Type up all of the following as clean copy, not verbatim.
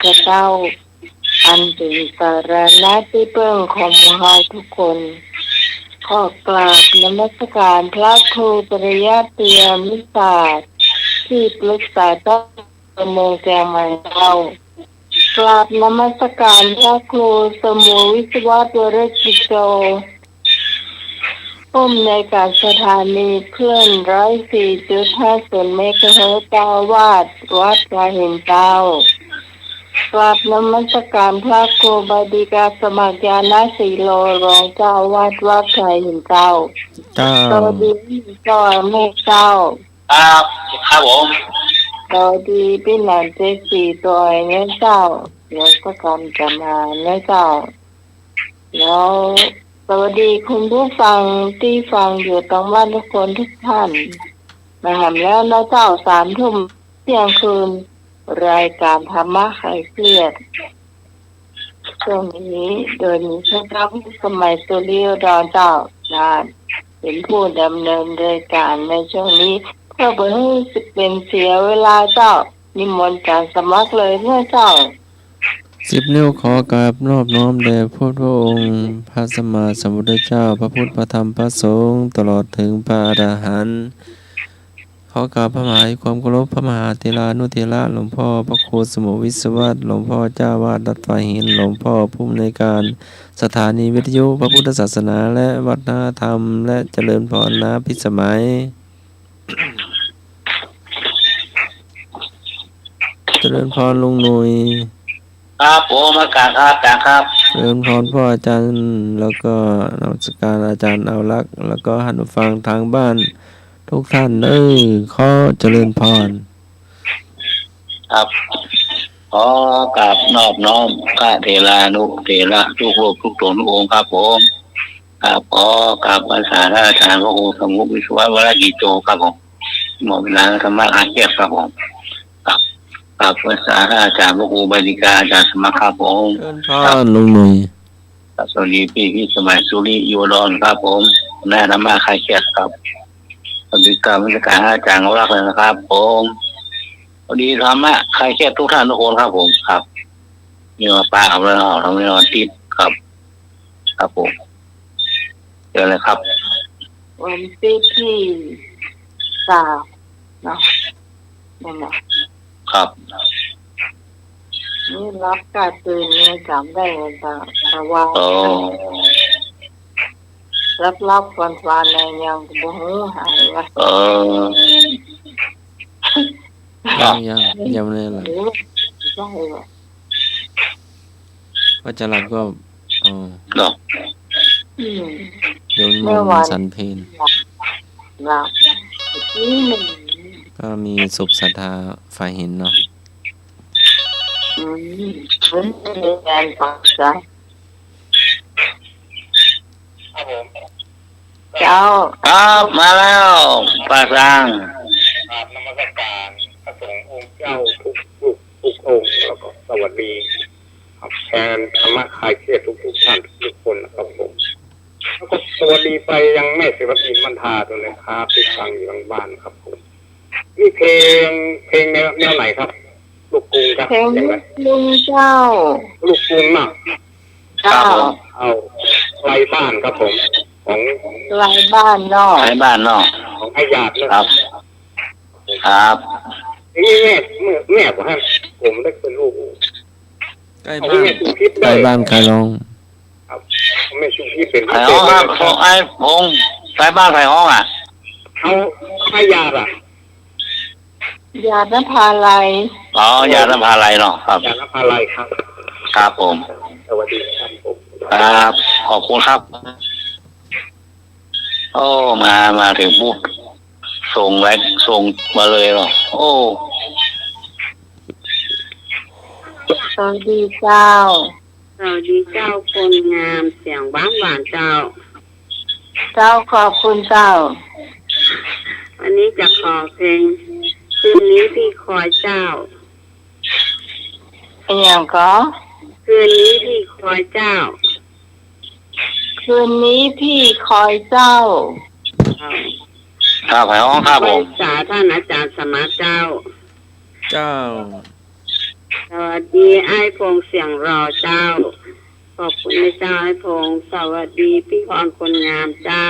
พระเจ้าอันเป็นสารณะที่เพิ่งของหมู่เฮาทุกคนขอกราบนมัสการพระครูปริยัติยามิศาสตร์ที่ปรึกษาเจ้าเมืองแจงใหม่เจ้ากราบนมัสการพระครูสมุวิศวะวรกิจโจผู้อำนวยการสถานีเพื่อน 104.5 เมกะเฮิรตซ์เจ้าวาดวัดพระเห็นเจ้ากราบนมัสการพระครูบดีกาสมัครญาณสีโลรองเจ้าวาดวัดพระเห็นเจ้าสวัสดีเจ้าแม่เจ้าครับครับผมสวัสดีพี่หลานเจสีตัวเนี่ยเจ้าเดี๋ยวก็กำจะมาเนี่ยเจ้าแล้วสวัสดีคุณผู้ฟังที่ฟังอยู่ตรงบ้านทุกคนทุกท่านมาหำแล้วนะเจ้า3 ทุ่มเที่ยงคืนรายการธรรมะคลายเครียดช่วงนี้โดยมีพระเจ้าสมัยสุริยดอนเจ้านานเป็นผู้ดำเนินรายการในช่วงนี้เพื่อบ่ให้เป็นเสียเวลาเจ้านิมนต์การสมัครเลยเมื่อเจ้า10 นิ้วขอกราบนอบน้อมแด่พระองค์พระสัมมาสัมพุทธเจ้าพระพุทธพระธรรมพระสงฆ์ตลอดถึงพระอรหันต์ขอกราบพระมหาความเคารพพระมหาเถรานุเถระหลวงพ่อพระครูสมุวิศวะหลวงพ่อเจ้าวาดวัดฝ่ายหินหลวงพ่อผู้อำนวยการสถานีวิทยุพระพุทธศาสนาและวัฒนธรรมและเจริญพรนะพิสมัยเจริญพรลุงหนุ่ยครับผมอากาศครับอาจารย์ครับเจริญพรพ่ออาจารย์แล้วก็นมัสการอาจารย์เอาลักษ์แล้วก็หันฟังทางบ้านทุกท่านขอเจริญพรครับขอกราบนอบน้อมพระเถรานุเถระทุกรูปทุกตนทุกองค์ครับผมครับขอกราบอาสาอาจารย์พระครูสมุวิศวะวรกิจโจครับผมหมอเวลาธรรมะอาเกียรครับผมครับอาสาอาจารย์พระครูบดีกาอาจารย์สมัครครับผมเจริญพรลุงหนุ่ยสวัสดีพี่สมัยสุริโยดอนครับผมนายธรรมะอาเกียรครับสวัสดีกรรมการอาจารย์รักเลยนะครับผมสวัสดีธรรมะใครแค่ทุกท่านทุกคนครับผมครับมีมาปาเอาแล้วทำให้นอนติดครับครับผมเจอเลยครับวันที่3เนาะนั่นแหละครับนี่รับการตื่นเนี่ยจำได้เลยจ้ะแต่ว่ารับวันในยังบ่ฮู้หายว่ายังเลยล่ะว่าจะหลับก็เดี๋ยวมนสันเพลหลับนี่มันก็มีสุขศรัทธาฝ่ายหินเนาะเป็นการฟังจ้ะเจ้าครับมาแล้วป้าสังครับนมัสการพระสงฆ์องค์เจ้าทุกองค์แล้วก็สวัสดีครับแทนธรรมะคลายเครียดทุกท่านทุกคนนะครับผมแล้วก็สวัสดีไปยังแม่ศิวติมันทาตัวเลยครับที่ฟังอยู่ทางบ้านครับผมนี่เพลงแนวไหนครับลูกกรุงครับอย่างไรลุงเจ้าลูกกรุงน่ะเจ้าเอาไกลบ้านครับผมของไกลบ้านนอกไกลบ้านนอกของไอ้ญาติครับครับนี่แม่ผมให้ผมได้เป็นลูกใกล้บ้านใครลองครับไม่ชุมพิษเป็นไอ้ห้องของไอ้พงใกล้บ้านใครห้องเอาไอ้ญาติญาตินภาลัยญาตินภาลัยเนาะครับญาตินภาลัยครับครับผมสวัสดีครับผมครับขอบคุณครับโอ้มาถึงปุ๊บส่งมาเลยเหรอโอ้สวัสดีเจ้าสวัสดีเจ้าคนงามเสียงหวานเจ้าขอบคุณเจ้าวันนี้จะขอเพลงคืนนี้พี่คอยเจ้าอย่างก็คืนนี้พี่คอยเจ้าคืนนี้พี่คอยเจ้าครับไปห้องครับผมสาท่านอาจารย์สมัครเจ้า สวัสดีไอ้พงษ์เสียงรอเจ้าขอบคุณนะเจ้าไอ้พงษ์สวัสดีพี่พรคนงามเจ้า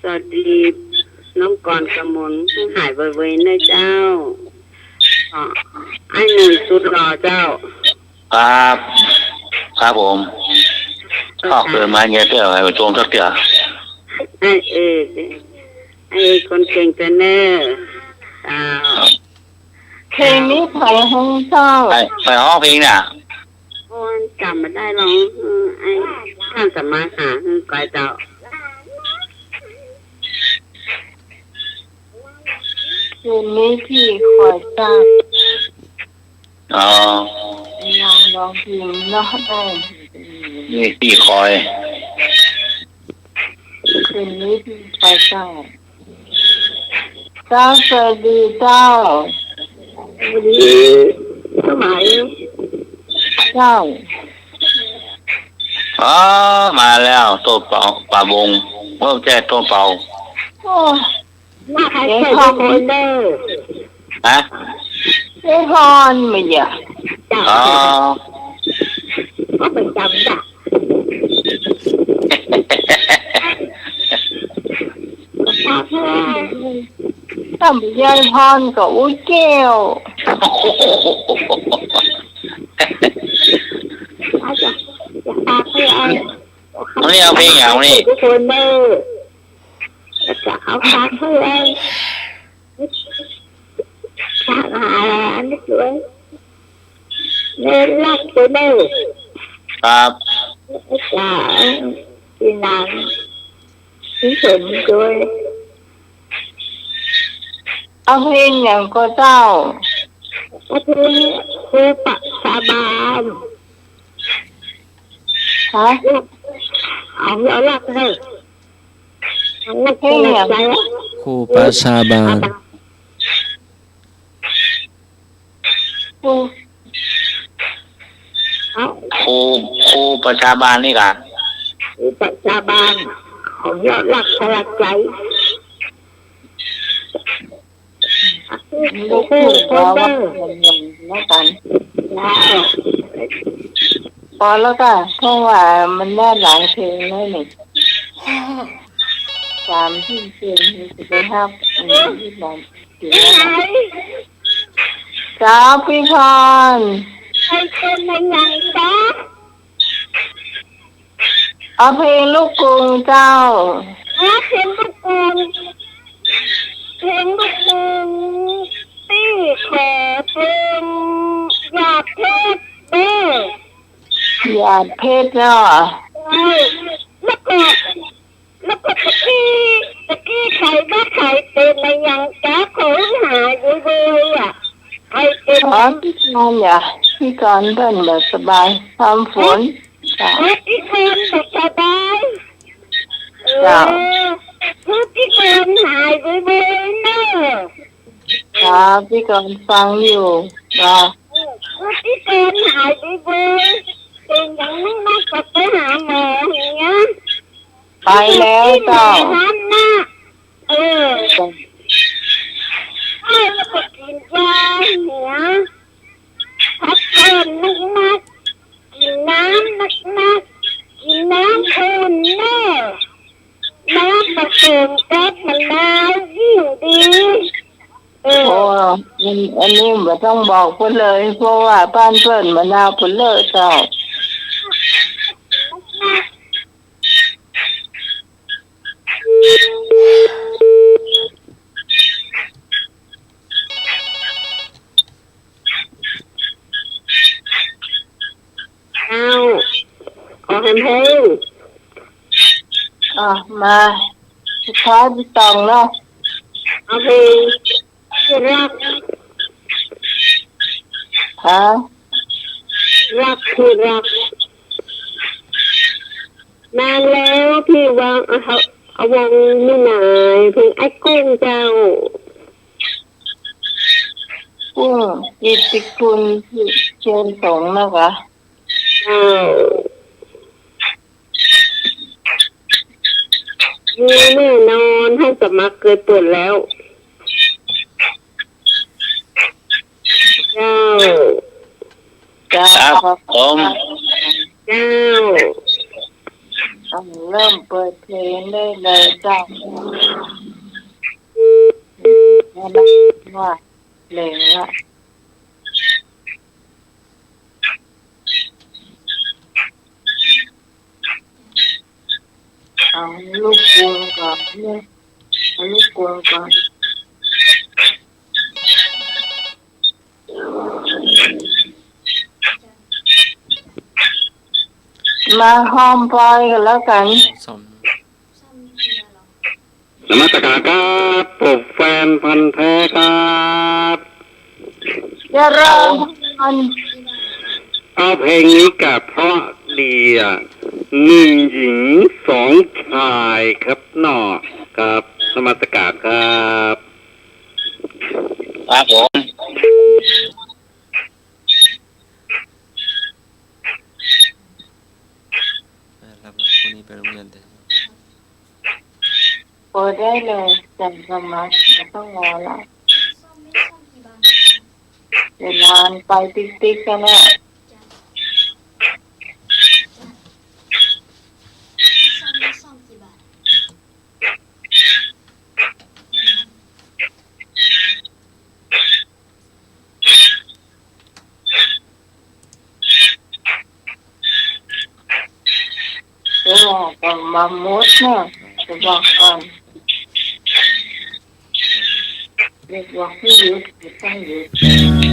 สวัสดีน้องกรกมลเพิ่งหายไวๆนะเจ้าอ๋อไอ้หนุ่ยสุดรอเจ้า ครับครับผมชอบเกินมาเงี้ยเตี้ยไปโจมสักเตี้ย ไอ้ไอ้คนเก่งเจเนอร์เจ้า เพลงนี้ใครห้องเจ้า ไปห้องเพลงเนี่ย โอ้ยจำไม่ได้หรอกไอ้ท่านสมาหาก้อยเจ้า เพลงนี้พี่คอยจ้าง อ๋อ ลองพิมพ์เนาะได้ นี่พี่คอย เพลงนี้พี่คอยจ้างเจ้าสวัสดีเจ้า วันนี้สมัย เจ้า อ๋อมาแล้วตัวเป่าป่าบงเพิ่มแจ้ตัวเป่า โอ้ หน้าใครใส่คนเด้อ ฮะ เฮ้ฮอนไม่อยาก เจ้า อ๋อ ก็ไปจำได้ก็ทราบแล้ว ถ้าไม่ยายพรก็อุ้ยแก้ว อาจจะตากให้ไอ้ นี่เอาเพลงอย่างนี้ ทุกคนเด้อจะเอาตากให้ไอ้ตากหาอันนี้สวยเล่นรักตัวเด้อ ครับ จ้าที่นานที่สนด้วย เอาเพลงอย่างก็เจ้า ก็คือครูปักสาบาน ฮะ เอาลักเลยเอาลักใจ ครูประชาบาล ครู เอา ครูประชาบาลนี่กัน ครูปักสาบานของยอดลักสลักใจ ลูกพูดแล้วว่าอย่างนั้นกันพอแล้วก็เพราะว่ามันได้หลายเพลงเลยนี่ตามที่เพลงที่ไปห้าที่บางทีจ้าพี่พร ใครเป็นยังจ้า เอาเพลงลูกกรุงเจ้า เพลงลูกกรุงเพลงลูกกรุงตีขอเพลงอยากเทศเด้อ หยาดเพชรเนาะ แล้วก็ตะกี้ใครบ้าใครเป็นอะไรยังจ้าของหาอยู่เลยอ่ะใครเป็น ขอพี่กรอย่าพี่กรเดินแบบสบายทำฝนจ้า ที่คนแบบสบายที่คนหายไปเลยเนอะ จ้าพี่กรฟังอยู่จ้า ที่คนหายไปเลยเป็นอย่างนั้นนะก็ไปหาหมออย่างเงี้ย ไปแล้วเจ้า นั่นนะแล้วก็กินยาหัวพักผ่อนนักๆกินน้ำนักๆกินน้ำอุ่นเนอะน้ำผสมกับมะนาวยิ่งดี โอ้อันนี้ไม่ต้องบอกเพื่อนเลยเพราะว่าบ้านเพื่อนมะนาวเพื่อนเลยเจ้า เอาขอเพลง มาสุดท้ายพี่ตองเนาะ เอาเพลงที่รัก ฮะ รักที่รักนานแล้วพี่วางเอาวงไม่นายเพลงไอ้กุ้งเจ้า กุ้งกิตติคุณเชิญสงฆ์นะคะ มีแน่นอนให้สมัครเคยเปิดแล้วเจ้า ครับ ผม เจ้า ต้องเริ่มเปิดเพลงได้เลยจ้าว่าเพลงละเอาลูกกรุงก่อนเนี่ยเอาลูกกรุงก่อนมาห้อมปอยกันแล้วกัน ซ่อม นมัสการครับปกแฟนพันธ์แท้ครับ จะเริ่มมัน เอาเพลงนี้กับเพราะดีอ่ะ1 หญิง 2 ชายครับหนอครับนมัสการครับ ครับผม รับนะพรุ่งนี้ไปโรงเรียนแต่ เปิดได้เลยจันสมัครไม่ต้องรอละเวลาไปติ๊กๆกันนะเดี๋ยวก่อนมามุดนะจะบอกก่อนเด็กบอกให้หยุดไม่ต้องหยุด